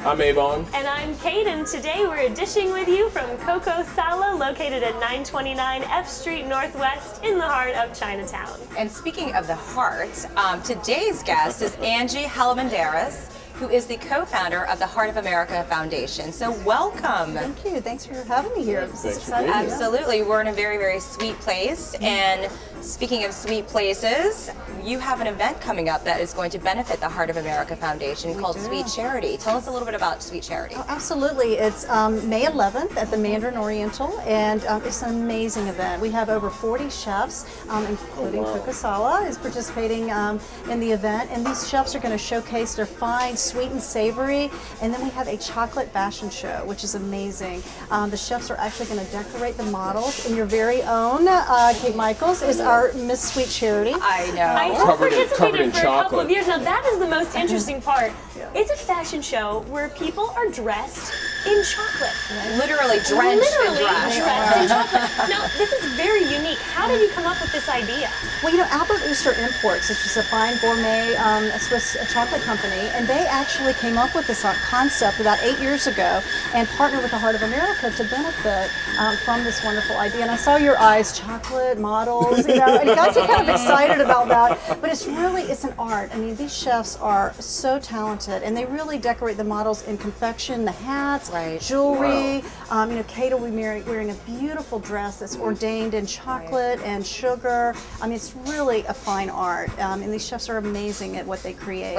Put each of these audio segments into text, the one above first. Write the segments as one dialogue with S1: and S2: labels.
S1: I'm Ebong.
S2: And I'm Kate, and today we're dishing with you from Coco Sala, located at 929 F Street Northwest in the heart of Chinatown.
S3: And speaking of the heart, today's guest is Angie Halamandaris, who is the co-founder of the Heart of America Foundation. So welcome.
S4: Thank you. Thanks for having me here.
S1: Thanks for being
S4: exciting.
S1: here.
S3: Absolutely. We're in a very, very sweet place. And speaking of sweet places, you have an event coming up that is going to benefit the Heart of America Foundation called Sweet Charity. Tell us a little bit about Sweet Charity.
S4: Oh, absolutely. It's May 11th at the Mandarin Oriental, and it's an amazing event. We have over 40 chefs, including Coco Sala is participating in the event, and these chefs are going to showcase their fine, sweet and savory, and then we have a chocolate fashion show, which is amazing. The chefs are actually going to decorate the models, and your very own Kate Michaels is our Miss Sweet Charity.
S3: I know.
S2: I have
S1: Covered in
S2: participated for a couple
S1: chocolate.
S2: of years. Now that is the most interesting part. It's a fashion show where people are dressed in chocolate.
S3: Literally drenched in
S2: Literally dressed in chocolate. Now this is very unique. How did you come up with this idea?
S4: Well, you know, Albert Ooster Imports, which is a fine gourmet Swiss chocolate company, and they actually came up with this concept about 8 years ago and partnered with the Heart of America to benefit from this wonderful idea. And I saw your eyes, chocolate, models, you know, and you got you kind of excited about that. But it's an art. I mean, these chefs are so talented, and they really decorate the models in confection, the hats, jewelry. You know, Kate will be wearing a beautiful dress that's ordained in chocolate and sugar. I mean, it's really a fine art, and these chefs are amazing at what they create.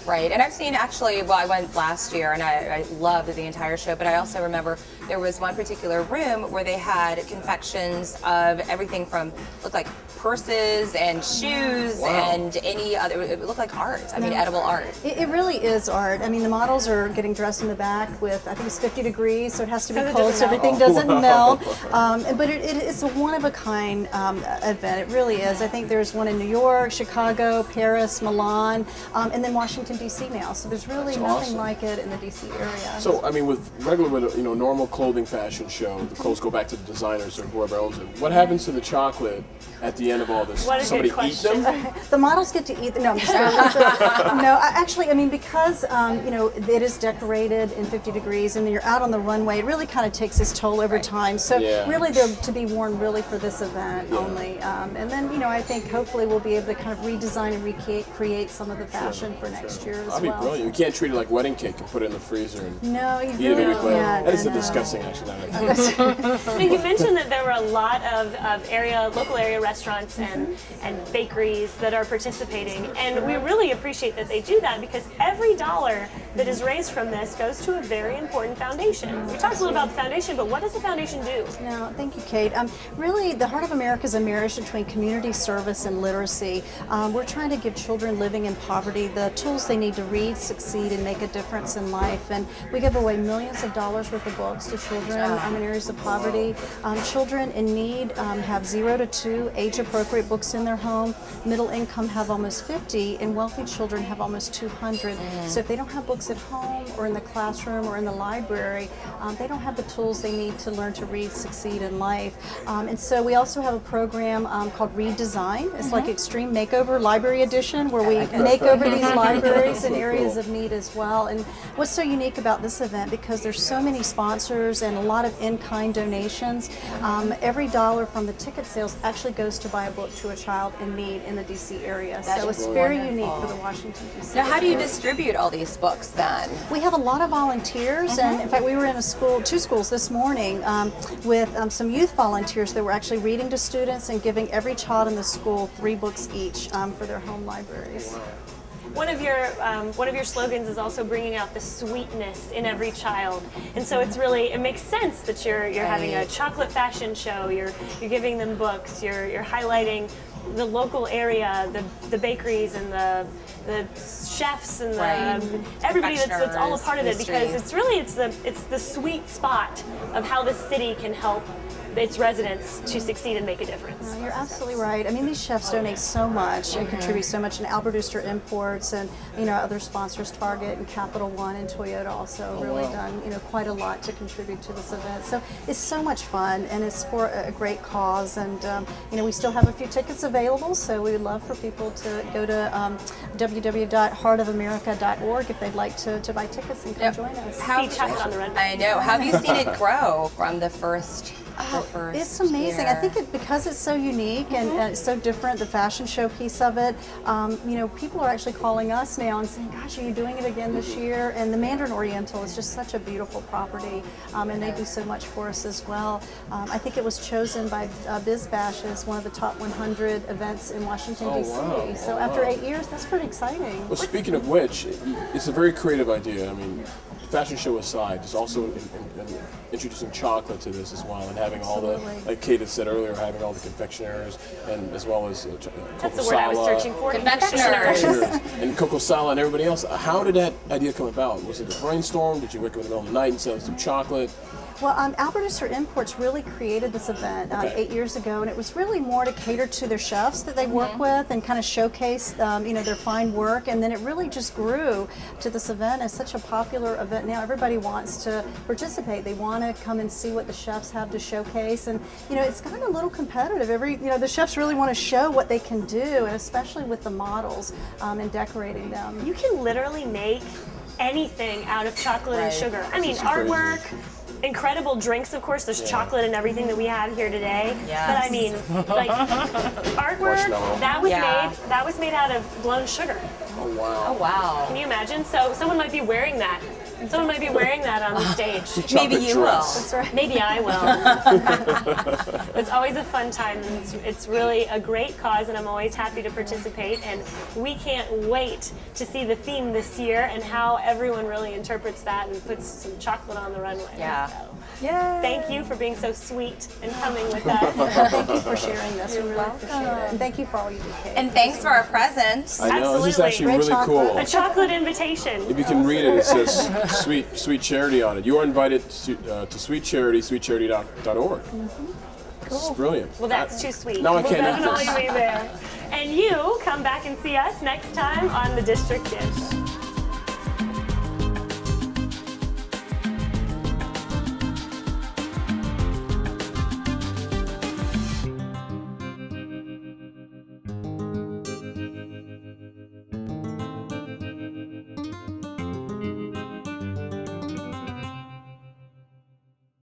S3: Right. And I've seen actually, well, I went last year and I loved the entire show, but I also remember there was one particular room where they had confections of everything from, looked like purses and shoes and any other, it looked like art. I mean, edible art.
S4: It really is art. I mean, the models are getting dressed in the back with, I think it's 50 degrees, so it has to be cold so everything doesn't melt. But it is a one-of-a-kind event. It really is. I think there's one in New York, Chicago, Paris, Milan, and then Washington, D.C. now. So there's really nothing like it in the D.C. area.
S1: So, I mean, with normal clothing fashion show, the clothes go back to the designers or whoever owns it. What happens to the chocolate at the end of all this?
S2: What a
S1: Somebody
S2: good question.
S1: eat them?
S4: The models get to eat them. No, I'm just kidding. No, actually, I mean, because you know, it is decorated in 50 degrees, and then you're out on the runway, it really kind of takes its toll over time. So really, they're to be worn really for this event only. And then, you know, I think hopefully we'll be able to kind of redesign and recreate some of the fashion for next year as well.
S1: That'd be brilliant. You can't treat it like wedding cake and put it in the freezer and
S4: no, you
S1: eat
S4: really
S1: it
S4: can't.
S1: That is a disgusting action.
S2: Now, you mentioned that there were a lot of local area restaurants and bakeries that are participating, and we really appreciate that they do that because every dollar that is raised from this goes to a very important foundation. We talked a little about the foundation, but what does the foundation do?
S4: No, thank you, Kate. Really, the Heart of America is a marriage between community service and literacy. We're trying to give children living in poverty the tools they need to read, succeed, and make a difference in life. And we give away millions of dollars worth of books to children in areas of poverty. Children in need have 0 to 2 age-appropriate books in their home. Middle income have almost 50, and wealthy children have almost 200. So if they don't have books at home or in the classroom or in the library, they don't have the tools they need to learn to read, succeed in life. And so we also have a program called Redesign. It's like Extreme Makeover Library Edition, where we make over these libraries in areas of need as well. And what's so unique about this event, because there's so many sponsors and a lot of in-kind donations, every dollar from the ticket sales actually goes to buy a book to a child in need in the D.C. area. So it's very unique for the Washington, D.C.
S3: Now, how do you distribute all these books then?
S4: We have a lot of volunteers, and in fact we were in two schools this morning with some youth volunteers that were actually reading to students and giving every child in the school 3 books each for their home libraries.
S2: One of your slogans is also bringing out the sweetness in every child, and so it makes sense that you're having a chocolate fashion show. You're giving them books. You're highlighting the local area, the bakeries and the chefs and everybody that's all a part of it, because it's the sweet spot of how the city can help its residents to succeed and make a difference.
S4: You're absolutely right. I mean, these chefs donate so much and contribute so much, and Albert Ooster Imports and, you know, other sponsors, Target and Capital One and Toyota also really done, you know, quite a lot to contribute to this event. So it's so much fun, and it's for a great cause, and you know, we still have a few tickets available, so we would love for people to go to www.heartofamerica.org if they'd like to buy tickets and come join us.
S2: See chocolate on the runway.
S3: I know. How have you seen it grow from the first?
S4: It's amazing.
S3: Year?
S4: I think because it's so unique and it's so different, the fashion show piece of it, you know, people are actually calling us now and saying, gosh, are you doing it again this year? And the Mandarin Oriental is just such a beautiful property, and they do so much for us as well. I think it was chosen by BizBash as one of the top 100 events in Washington, D.C.
S1: Wow.
S4: So after 8 years, that's pretty exciting.
S1: Well, speaking of which, it's a very creative idea. I mean, fashion show aside, there's also introducing chocolate to this as well, and having all the, like Kate had said earlier, having all the confectioners, and as well as
S2: That's the word I was searching for.
S3: Confectioners.
S1: and Coco Sala and everybody else. How did that idea come about? Was it a brainstorm? Did you wake up in the middle of the night and say, let's do chocolate?
S4: Well, Albert Ooster Imports really created this event 8 years ago, and it was really more to cater to their chefs that they work with and kind of showcase, you know, their fine work. And then it really just grew to this event. It's such a popular event now. Everybody wants to participate. They want to come and see what the chefs have to showcase, and you know, it's gotten a little competitive. You know, the chefs really want to show what they can do, and especially with the models and decorating them.
S2: You can literally make anything out of chocolate and sugar. I mean, artwork. Incredible drinks, of course. There's chocolate and everything that we have here today.
S3: Yes.
S2: But I mean, like artwork that was made out of blown sugar.
S1: Oh wow!
S3: Oh wow!
S2: Can you imagine? So someone might be wearing that. Someone might be wearing that on the stage.
S3: Maybe you will.
S4: That's right.
S2: Maybe I will. It's always a fun time, and it's really a great cause, and I'm always happy to participate. And we can't wait to see the theme this year and how everyone really interprets that and puts some chocolate on the runway.
S3: Yeah.
S2: So,
S4: Yay.
S2: thank you for being so sweet and coming with us.
S4: Thank you for sharing this. We really appreciate it. And thank you for all you do, Kate.
S3: And thanks for our presents.
S1: I know, this is actually
S2: Absolutely.
S1: really cool.
S2: A chocolate invitation.
S1: If you can read it, it says sweet charity on it. You are invited to Sweet Charity, sweetcharity.org. This is brilliant.
S2: Well, that's too sweet.
S1: Now I
S2: We'll
S1: can't eat
S2: definitely
S1: this.
S2: be there. And you come back and see us next time on The District Dish.